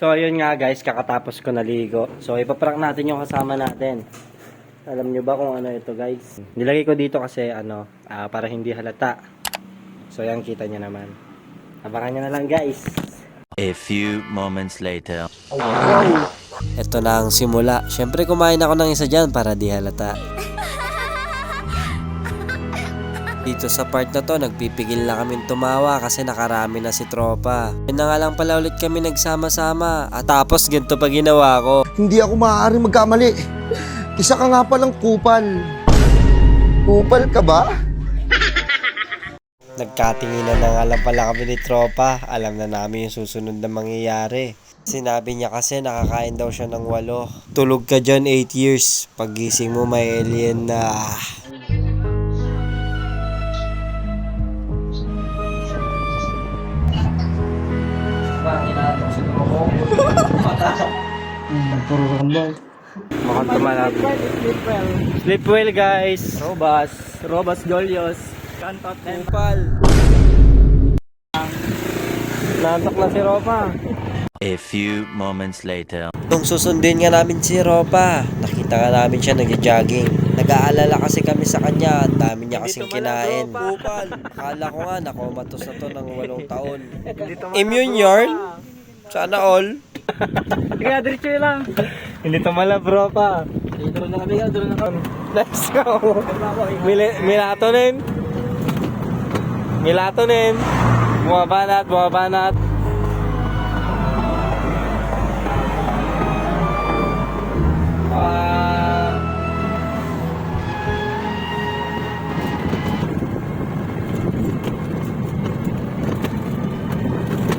So ayun nga guys, kakatapos ko naligo. So ipaprank natin yung kasama natin. Alam nyo ba kung ano ito guys? Nilagay ko dito kasi para hindi halata. So yan, kita nyo naman. Abangan nyo na lang guys. A few moments later. Ito na ang simula. Syempre kumain ako ng isa dyan para di halata. Dito sa part na to, nagpipigil na kaming tumawa kasi nakarami na si tropa. Yun na nga lang pala ulit kami nagsama-sama. At tapos ganito pa ginawa ko. Hindi ako maaaring magkamali. Isa ka nga palang kupal. Kupal ka ba? Nagkatinginan na nga lang pala kami ni tropa. Alam na namin yung susunod na mangyayari. Sinabi niya kasi nakakain daw siya ng 8. Tulog ka dyan 8 years. Paggising mo may alien na. Mukhang tumalab. Sleep well guys. Robas Jolios. Kantot Kupal. Nantok na si Ropa. A few moments later. Nung susundin nga namin si Ropa, nakita nga namin siya nag-jogging. Nag-aalala kasi kami sa kanya, ang dami niya kasing kinain. Kupal. Akala ko nga nakomatos na to ng 8 taon. Immune yarn? Sana all. Kaya diretso lang. Hindi tumalab Ropa. Dito na kami, dito na kami. Let's go. Melatonin. Melatonin. Bumabanat, bumabanat.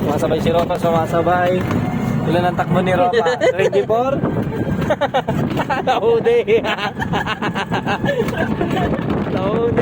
Sumasabay si Ropa, sumasabay. Ilan ang takbo ni Ropa? 24? Naude. Naude.